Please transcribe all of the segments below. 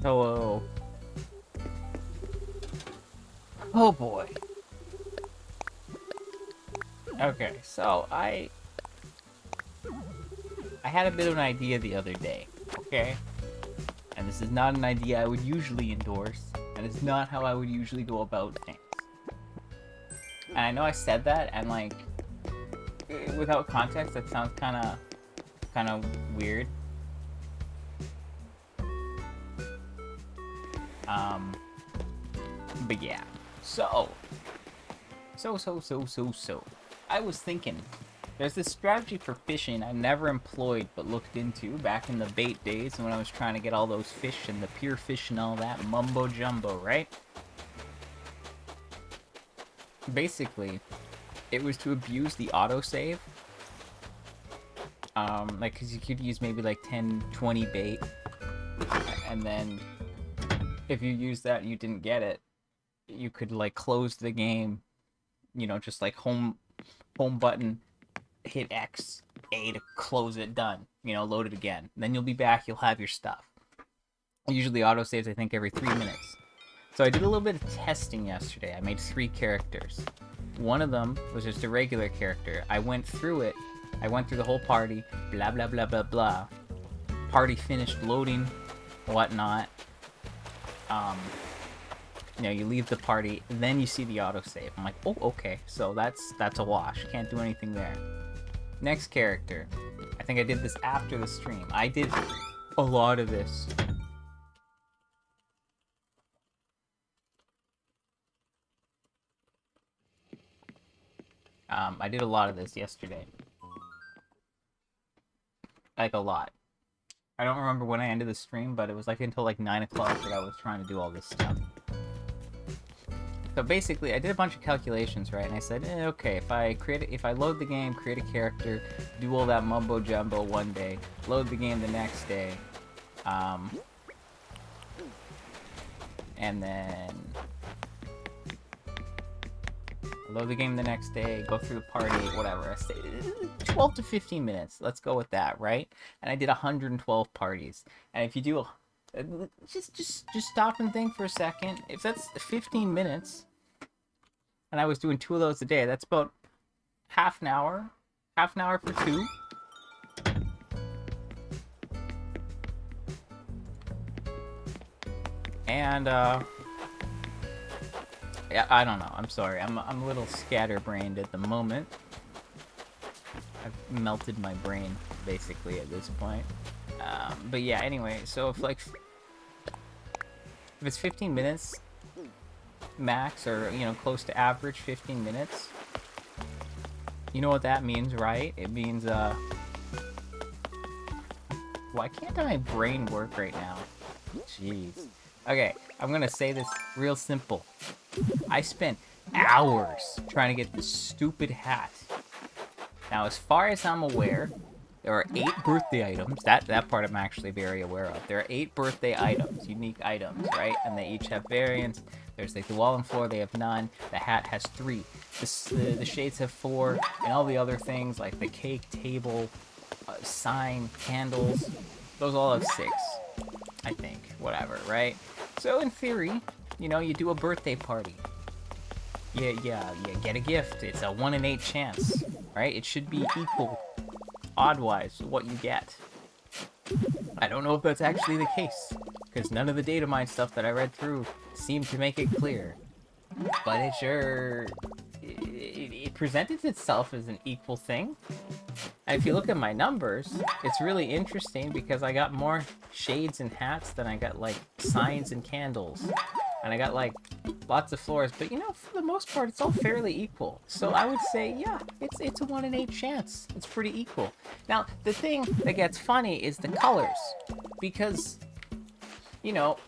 Hello. Oh boy. Okay, so I had a bit of an idea the other day, okay? And this is not an idea I would usually endorse, and it's not how I would usually go about things. And I know I said that, and like, without context, that sounds kind of weird. But yeah. So, I was thinking, there's this strategy for fishing I never employed but looked into back in the bait days when I was trying to get all those fish and the pier fish and all that mumbo jumbo, right? Basically, it was to abuse the autosave. Like, cause you could use maybe like 10, 20 bait, and then if you use that and you didn't get it, you could like close the game, you know, just like home button, hit X, A to close it, done. You know, load it again. Then you'll be back, you'll have your stuff. Usually autosaves, I think, every 3 minutes. So I did a little bit of testing yesterday. I made 3 characters. One of them was just a regular character. I went through it. I went through the whole party, blah, blah, blah, blah, blah. Party finished loading, whatnot. You know, you leave the party, and then you see the autosave. I'm like, oh, okay, so that's a wash. Can't do anything there. Next character. I think I did this after the stream. I did a lot of this. I did a lot of this yesterday. Like, a lot. I don't remember when I ended the stream, but it was like until like 9 o'clock that I was trying to do all this stuff. So basically, I did a bunch of calculations, right? And I said, okay, if I load the game, create a character, do all that mumbo jumbo one day, load the game the next day, and then load the game the next day, go through the party, whatever. I say 12 to 15 minutes. Let's go with that, right? And I did 112 parties. And if you do just stop and think for a second. If that's 15 minutes, and I was doing 2 of those a day, that's about half an hour for 2. And yeah, I don't know. I'm sorry. I'm a little scatterbrained at the moment. I've melted my brain basically at this point. But yeah, anyway, so if it's 15 minutes max, or you know, close to average 15 minutes, you know what that means, right? It means why can't my brain work right now? Jeez. Okay, I'm gonna say this real simple. I spent hours trying to get this stupid hat. Now, as far as I'm aware, there are 8 birthday items. That part I'm actually very aware of. There are 8 birthday items, unique items, right? And they each have variants. There's like the wall and floor, they have none. The hat has 3. The shades have 4, and all the other things like the cake, table, sign, candles, those all have 6, I think. Whatever, right? So in theory, you know, you do a birthday party. Yeah, you get a gift. It's a 1 in 8 chance, right? It should be equal, odd-wise, what you get. I don't know if that's actually the case, because none of the data mine stuff that I read through seemed to make it clear. But it sure... It presented itself as an equal thing. And if you look at my numbers, it's really interesting because I got more shades and hats than I got, like, signs and candles. And I got, like, lots of floors. But, you know, for the most part, it's all fairly equal. So I would say, yeah, it's a 1 in 8 chance. It's pretty equal. Now, the thing that gets funny is the colors. Because, you know...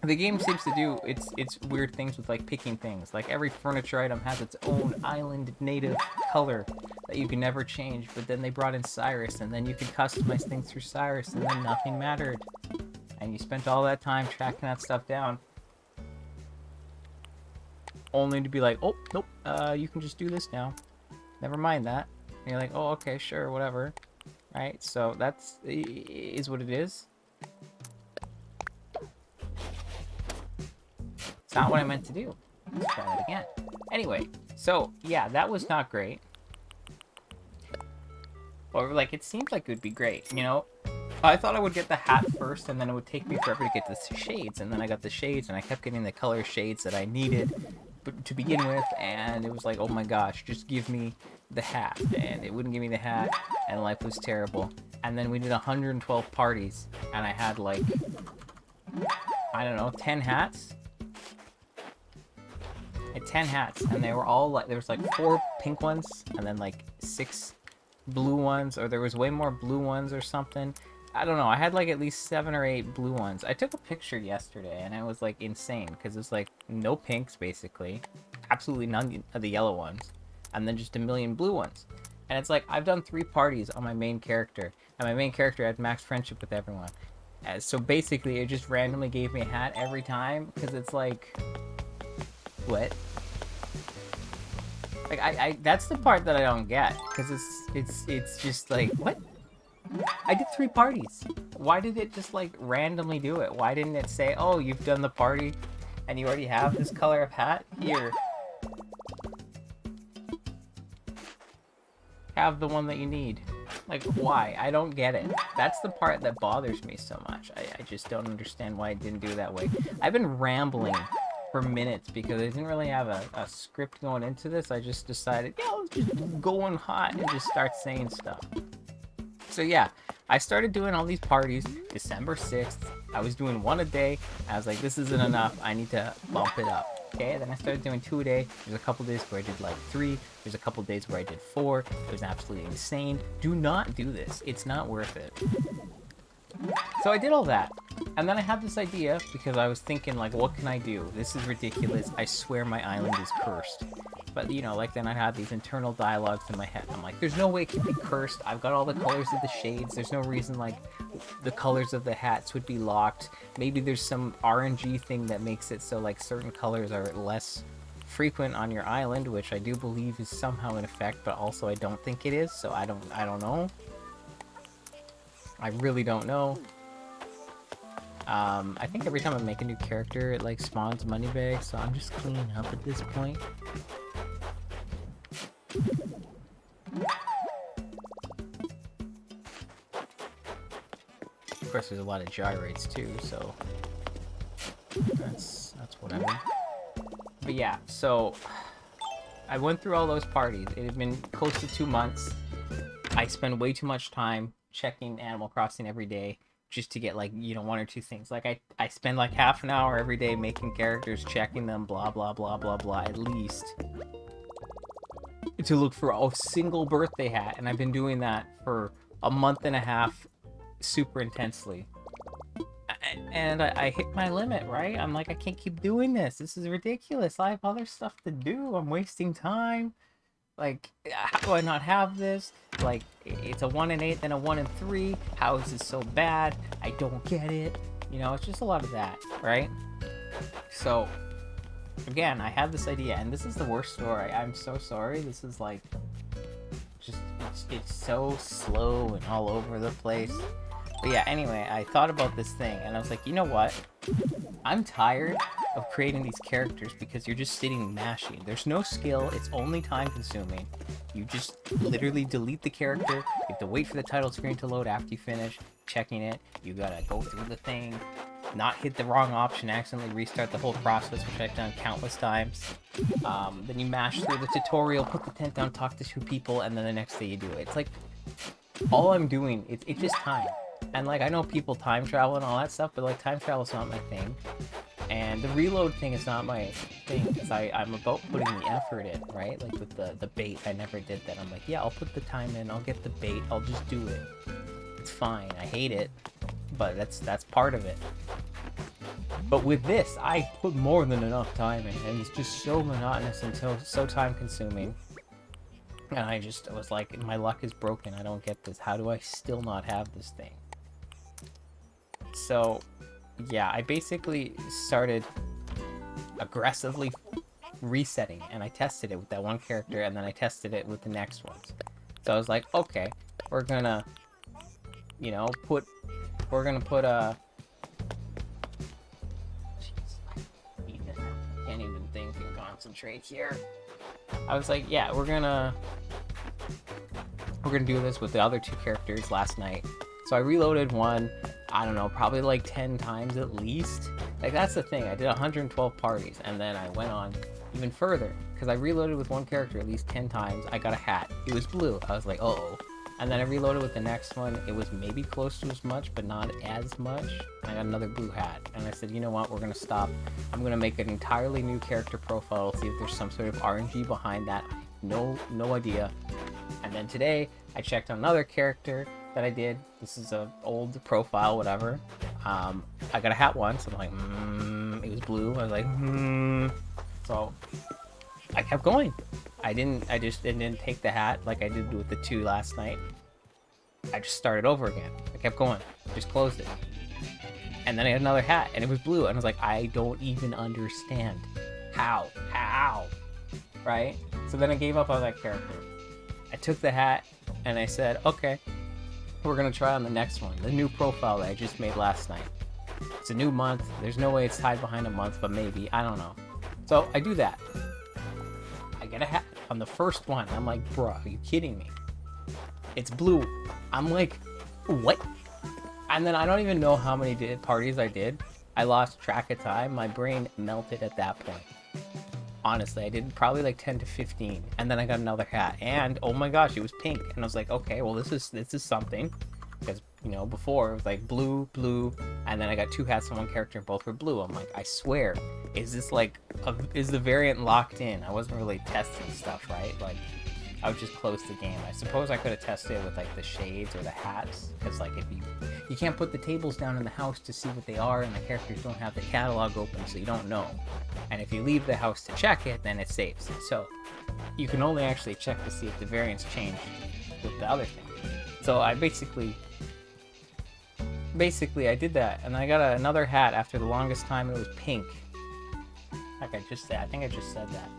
The game seems to do its weird things with, like, picking things. Like, every furniture item has its own island native color that you can never change, but then they brought in Cyrus, and then you could customize things through Cyrus, and then nothing mattered. and you spent all that time tracking that stuff down, only to be like, oh, nope, you can just do this now. Never mind that. And you're like, oh, okay, sure, whatever. Right? So that's is what it is. It's not what I meant to do. Let's try that again. Anyway, so yeah, that was not great. Or like, it seemed like it would be great, you know? I thought I would get the hat first, and then it would take me forever to get the shades, and then I got the shades, and I kept getting the color shades that I needed to begin with, and it was like, oh my gosh, just give me the hat, and it wouldn't give me the hat, and life was terrible. And then we did 112 parties, and I had like, I don't know, 10 hats? I had 10 hats, and they were all like, there was like 4 pink ones, and then like 6 blue ones, or there was way more blue ones or something. I don't know, I had like at least 7 or 8 blue ones. I took a picture yesterday, and it was like insane, because it's like no pinks basically, absolutely none of the yellow ones, and then just a million blue ones. And it's like, I've done 3 parties on my main character, and my main character had max friendship with everyone. So basically, it just randomly gave me a hat every time, because it's like, what? Like, I that's the part that I don't get, because it's just like, what? I did 3 parties. Why did it just like randomly do it? Why didn't it say, oh, you've done the party and you already have this color of hat? Here. Have the one that you need. Like, why? I don't get it. That's the part that bothers me so much. I just don't understand why it didn't do it that way. I've been rambling for minutes because I didn't really have a script going into this. I just decided, yeah, let's just go on hot and just start saying stuff. So yeah, I started doing all these parties December 6th. I was doing 1 a day. I was like, this isn't enough. I need to bump it up. Okay, then I started doing 2 a day. There's a couple days where I did like 3. There's a couple days where I did 4. It was absolutely insane. Do not do this. It's not worth it. So I did all that. And then I had this idea because I was thinking like, what can I do? This is ridiculous. I swear my island is cursed. But, you know, like, then I had these internal dialogues in my head. I'm like, there's no way it can be cursed. I've got all the colors of the shades. There's no reason, like, the colors of the hats would be locked. Maybe there's some RNG thing that makes it so, like, certain colors are less frequent on your island, which I do believe is somehow in effect, but also I don't think it is, so I don't know. I really don't know. I think every time I make a new character, it, like, spawns money bags, so I'm just cleaning up at this point. Of course, there's a lot of gyrates too, so that's whatever. But yeah, so I went through all those parties. It had been close to 2 months. I spend way too much time checking Animal Crossing every day just to get, like, you know, 1 or 2 things. Like, I spend like half an hour every day making characters, checking them, blah blah blah blah blah, at least, to look for a single birthday hat, and I've been doing that for a month and a half super intensely. And I hit my limit, right? I'm like, I can't keep doing this. This is ridiculous. I have other stuff to do. I'm wasting time. Like, how do I not have this? Like, it's a 1 in 8, then a 1 in 3. How is this so bad? I don't get it. You know, it's just a lot of that, right? So, again, I had this idea, and this is the worst story. I'm so sorry. This is like, just, it's so slow and all over the place. But yeah, anyway, I thought about this thing, and I was like, you know what? I'm tired of creating these characters because you're just sitting mashing. There's no skill, it's only time consuming. You just literally delete the character, you have to wait for the title screen to load after you finish checking it, you gotta go through the thing, not hit the wrong option, accidentally restart the whole process, which I've done countless times. Then you mash through the tutorial, put the tent down, talk to 2 people, and then the next day you do it. It's like, all I'm doing, it's just time. And like, I know people time travel and all that stuff, but like, time travel is not my thing. And the reload thing is not my thing, because I'm about putting the effort in, right? Like with the bait, I never did that. I'm like, yeah, I'll put the time in, I'll get the bait, I'll just do it. It's fine, I hate it, but that's part of it. But with this, I put more than enough time in, and it's just so monotonous and so time consuming. And I was like, my luck is broken, I don't get this. How do I still not have this thing? So, yeah, I basically started aggressively resetting, and I tested it with that one character, and then I tested it with the next ones. So I was like, okay, we're gonna, you know, we're gonna put a. Jeez, I can't even think and concentrate here. I was like, yeah, we're gonna do this with the other two characters last night. So I reloaded one, I don't know, probably like 10 times at least. Like, that's the thing. I did 112 parties, and then I went on even further because I reloaded with one character at least 10 times. I got a hat. It was blue. I was like, uh-oh. And then I reloaded with the next one. It was maybe close to as much, but not as much. I got another blue hat. And I said, you know what? We're going to stop. I'm going to make an entirely new character profile, see if there's some sort of RNG behind that. No idea. And then today, I checked on another character that I did. This is an old profile, whatever. I got a hat once. I'm like, it was blue. I was like, So I kept going. I just didn't take the hat like I did with the two last night. I just started over again. I kept going. Just closed it. And then I had another hat, and it was blue. And I was like, I don't even understand. How? Right? So then I gave up on that character. I took the hat, and I said, okay, we're going to try on the next one. The new profile that I just made last night. It's a new month. There's no way it's tied behind a month, but maybe. I don't know. So I do that. I get a hat on the first one. I'm like, bro, are you kidding me? It's blue. I'm like, what? And then I don't even know how many parties I did. I lost track of time. My brain melted at that point. Honestly, I did probably like 10 to 15. And then I got another hat. And oh my gosh, it was pink. And I was like, okay, well, this is something. Because, you know, before it was like blue, and then I got two hats on one character and both were blue. I'm like, I swear, is this like, is the variant locked in? I wasn't really testing stuff, right? Like, I would just close the game. I suppose I could have tested it with like the shades or the hats. Because like, if you can't put the tables down in the house to see what they are, and the characters don't have the catalog open, so you don't know. And if you leave the house to check it, then it saves. So you can only actually check to see if the variants change with the other thing. So I basically I did that, and I got another hat after the longest time. It was pink. Like I just said, I think I just said that.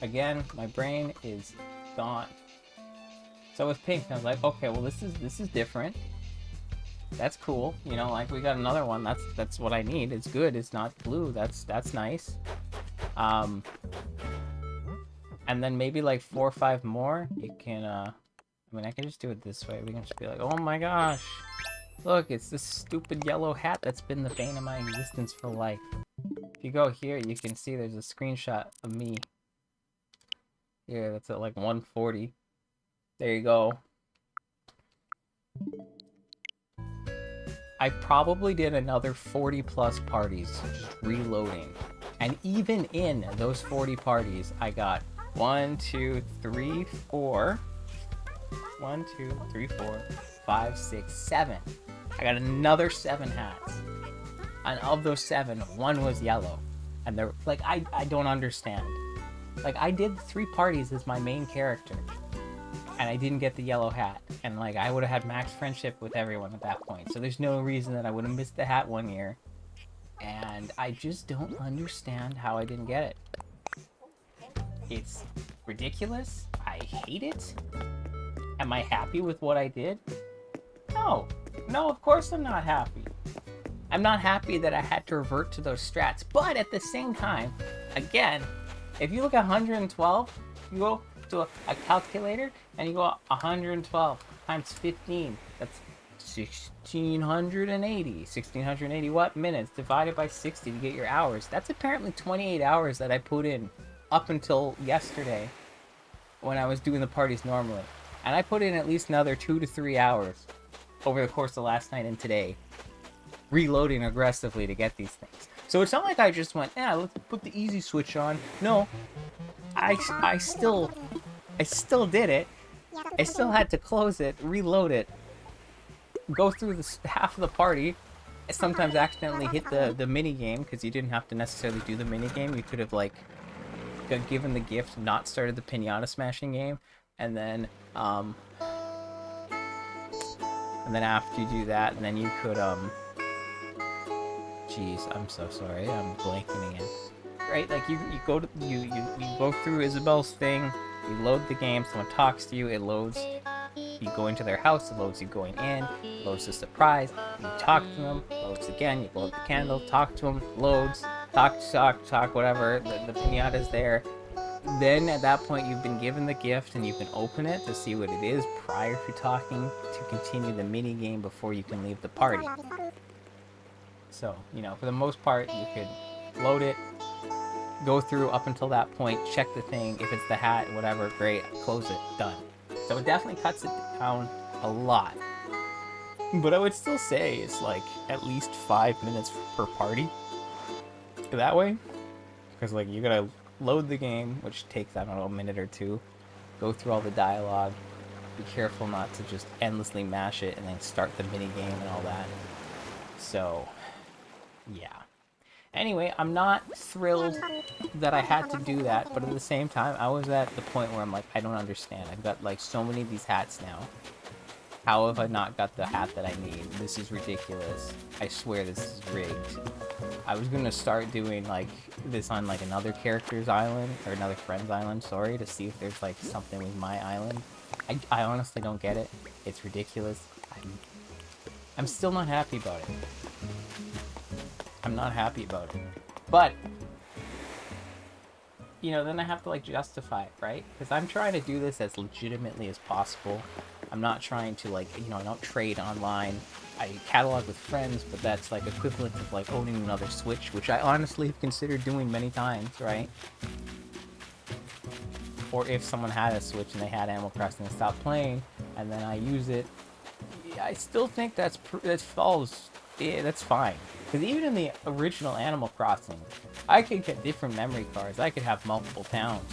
Again, my brain is gone. So it was pink, and I was like, okay, well this is different. That's cool. You know, like we got another one. That's what I need. It's good. It's not blue. That's nice. And then maybe like 4 or 5 more. You can I mean, I can just do it this way. We can just be like, oh my gosh. Look, it's this stupid yellow hat that's been the bane of my existence for life. If you go here, you can see there's a screenshot of me. Here, that's at like 140. There you go. I probably did another 40 plus parties just reloading. And even in those 40 parties, I got 1, 2, 3, 4. 1, 2, 3, 4, 5, 6, 7. I got another 7 hats. And of those 7, 1 was yellow. And they're like, I don't understand. Like, I did 3 parties as my main character. And I didn't get the yellow hat. And like, I would have had max friendship with everyone at that point. So there's no reason that I would have missed the hat one year. And I just don't understand how I didn't get it. It's ridiculous. I hate it. Am I happy with what I did? No, of course I'm not happy. I'm not happy that I had to revert to those strats. But at the same time, again, if you look at 112, you go to a calculator and you go 112 times 15. That's 1680. 1680 what minutes divided by 60 to get your hours. That's apparently 28 hours that I put in up until yesterday when I was doing the parties normally. And I put in at least another 2 to 3 hours over the course of last night and today, reloading aggressively to get these things. So it's not like I just went, yeah, let's put the easy switch on. No, I still did it. I still had to close it, reload it, go through half of the party. I sometimes accidentally hit the mini game because you didn't have to necessarily do the mini game. You could have like given the gift, not started the pinata smashing game, and then after you do that, then you could Jeez, I'm so sorry. I'm blanking again. Right, like you go to you go through Isabel's thing. You load the game. Someone talks to you. It loads. You go into their house. It loads you going in. Loads the surprise. You talk to them. Loads again. You blow up the candle. Talk to them. Loads. Talk. Whatever. The pinata's there. Then at that point, you've been given the gift and you can open it to see what it is prior to talking to continue the mini game before you can leave the party. So, you know, for the most part, you could load it, go through up until that point, check the thing. If it's the hat, whatever, great, close it, done. So it definitely cuts it down a lot. But I would still say it's like at least 5 minutes per party that way. Because like you gotta load the game, which takes, I don't know, a minute or two, go through all the dialogue, be careful not to just endlessly mash it and then start the mini game and all that. So, yeah. Anyway, I'm not thrilled that I had to do that, but at the same time, I was at the point where I'm like, I don't understand. I've got like so many of these hats now. How have I not got the hat that I need? This is ridiculous. I swear this is rigged. I was gonna start doing like this on like another character's island, or another friend's island, sorry, to see if there's like something with my island. I honestly don't get it. It's ridiculous. I'm still not happy about it. I'm not happy about it. But, you know, then I have to like justify it, right? Because I'm trying to do this as legitimately as possible. I'm not trying to like, you know, I don't trade online. I catalog with friends, but that's like equivalent of like owning another Switch, which I honestly have considered doing many times, right? Or if someone had a Switch and they had Animal Crossing and stopped playing, and then I use it, I still think that falls. Yeah, that's fine. Because even in the original Animal Crossing, I could get different memory cards. I could have multiple towns.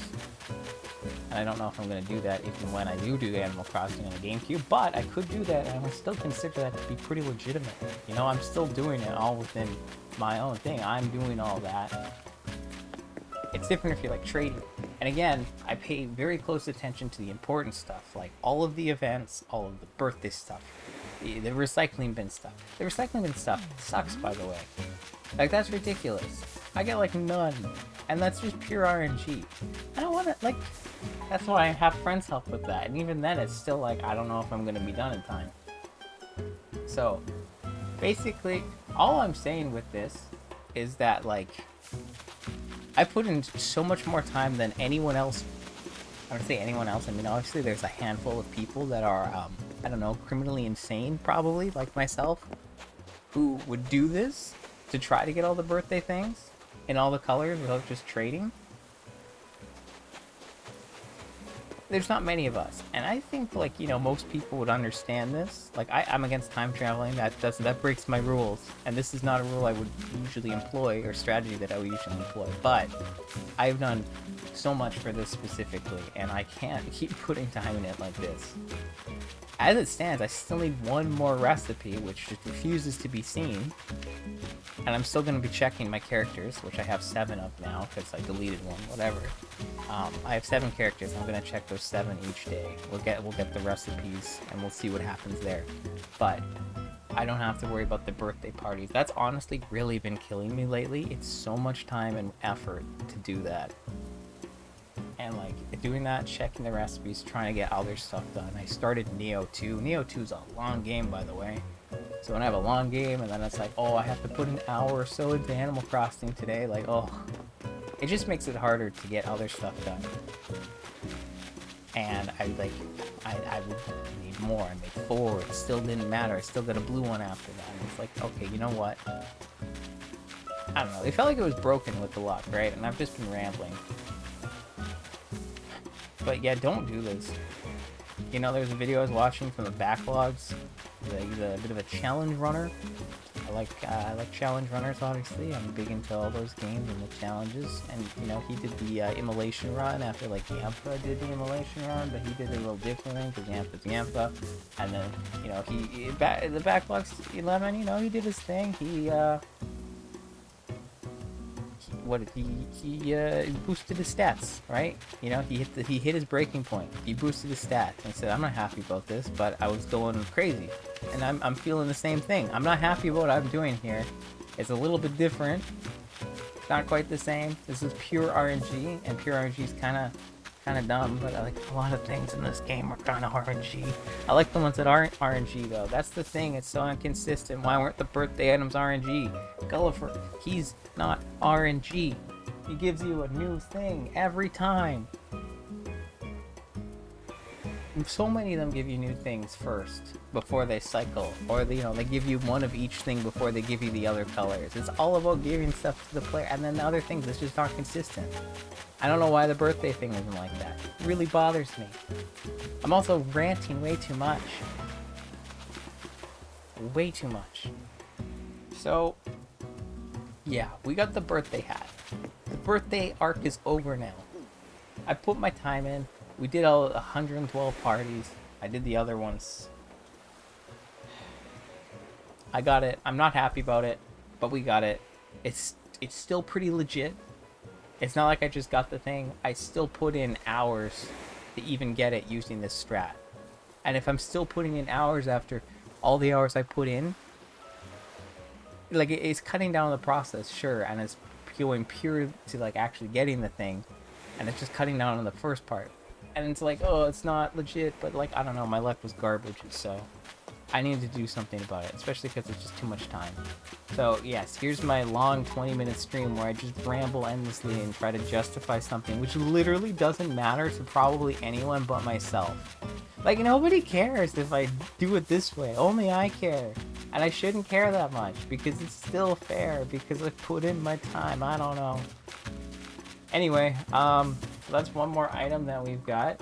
And I don't know if I'm going to do that even when I do Animal Crossing on the GameCube, but I could do that, and I would still consider that to be pretty legitimate. You know, I'm still doing it all within my own thing. I'm doing all that. It's different if you're like trading. And again, I pay very close attention to the important stuff, like all of the events, all of the birthday stuff, the recycling bin stuff. The recycling bin stuff sucks, by the way. Like, that's ridiculous. I get like none, and that's just pure RNG. I don't want to, like, that's why I have friends help with that, and even then it's still like, I don't know if I'm going to be done in time. So, basically, all I'm saying with this is that, like, I put in so much more time than anyone else. I don't say anyone else, I mean, obviously there's a handful of people that are, I don't know, criminally insane, probably, like myself, who would do this to try to get all the birthday things in all the colors without just trading. There's not many of us, and I think, like, you know, most people would understand this. Like, I'm against time traveling. That breaks my rules, and this is not a rule I would usually employ, or strategy that I would usually employ. But I've done so much for this specifically, and I can't keep putting time in it like this. As it stands, I still need one more recipe, which just refuses to be seen. And I'm still going to be checking my characters, which I have 7 of now, because I deleted one, whatever. I have 7 characters, and I'm going to check those 7 each day. We'll get the recipes, and we'll see what happens there. But I don't have to worry about the birthday parties. That's honestly really been killing me lately. It's so much time and effort to do that. And like, doing that, checking the recipes, trying to get other stuff done. I started Nioh 2. Nioh 2 is a long game, by the way. So when I have a long game, and then it's like, oh, I have to put an hour or so into Animal Crossing today, like, oh. It just makes it harder to get other stuff done. And I would need more. I made 4. It still didn't matter. I still got a blue one after that. And it's like, okay, you know what? I don't know. It felt like it was broken with the luck, right? And I've just been rambling. But yeah, don't do this. You know, there's a video I was watching from the Backlogs. He's a bit of a challenge runner. I like challenge runners, obviously. I'm big into all those games and the challenges. And, you know, he did the immolation run after, like, Yampa did the immolation run, but he did it a little differently because Yampa's Yampa. And then, you know, the Backlogs 11, you know, he did his thing. He boosted his stats, right? You know, he hit his breaking point. He boosted his stats and said, I'm not happy about this, but I was going crazy. And I'm feeling the same thing. I'm not happy about what I'm doing here. It's a little bit different. It's not quite the same. This is pure RNG, and pure RNG is kind of dumb, but I like a lot of things in this game are kind of RNG. I like the ones that aren't RNG though. That's the thing. It's so inconsistent. Why weren't the birthday items RNG? Gulliver, he's not RNG. He gives you a new thing every time. So many of them give you new things first before they cycle, or they give you one of each thing before they give you the other colors. It's all about giving stuff to the player, and then the other things, it's just not consistent. I don't know why the birthday thing isn't like that. It really bothers me. I'm also ranting way too much. Way too much. So, yeah, we got the birthday hat. The birthday arc is over now. I put my time in. We did all 112 parties. I did the other ones. I got it. I'm not happy about it, but we got it. It's still pretty legit. It's not like I just got the thing. I still put in hours to even get it using this strat. And if I'm still putting in hours after all the hours I put in, like, it's cutting down the process, sure, and it's going pure to like actually getting the thing, and it's just cutting down on the first part. And it's like, oh, it's not legit, but like, I don't know, my luck was garbage, so I need to do something about it, especially because it's just too much time. So yes, here's my long 20-minute stream where I just ramble endlessly and try to justify something which literally doesn't matter to probably anyone but myself. Like, nobody cares if I do it this way, only I care. And I shouldn't care that much, because it's still fair, because I put in my time, I don't know. Anyway, that's one more item that we've got.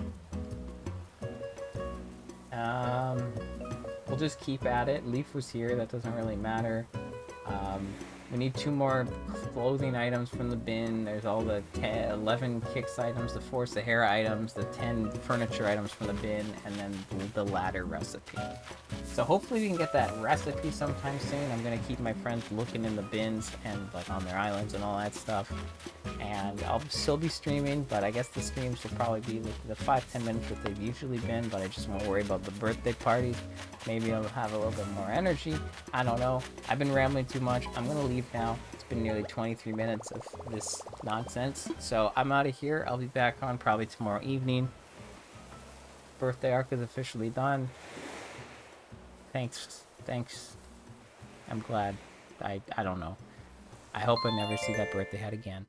We'll just keep at it. Leaf was here, that doesn't really matter. We need 2 more clothing items from the bin. There's all the 11 kicks items, the 4 Sahara items, the 10 furniture items from the bin, and then the ladder recipe. So hopefully we can get that recipe sometime soon. I'm gonna keep my friends looking in the bins and like on their islands and all that stuff. And I'll still be streaming, but I guess the streams will probably be like the 5-10 minutes that they've usually been, but I just won't worry about the birthday parties. Maybe I'll have a little bit more energy. I don't know. I've been rambling too much. I'm gonna leave now. It's been nearly 23 minutes of this nonsense. So I'm out of here. I'll be back on probably tomorrow evening. Birthday arc is officially done. Thanks. I'm glad. I don't know. I hope I never see that birthday hat again.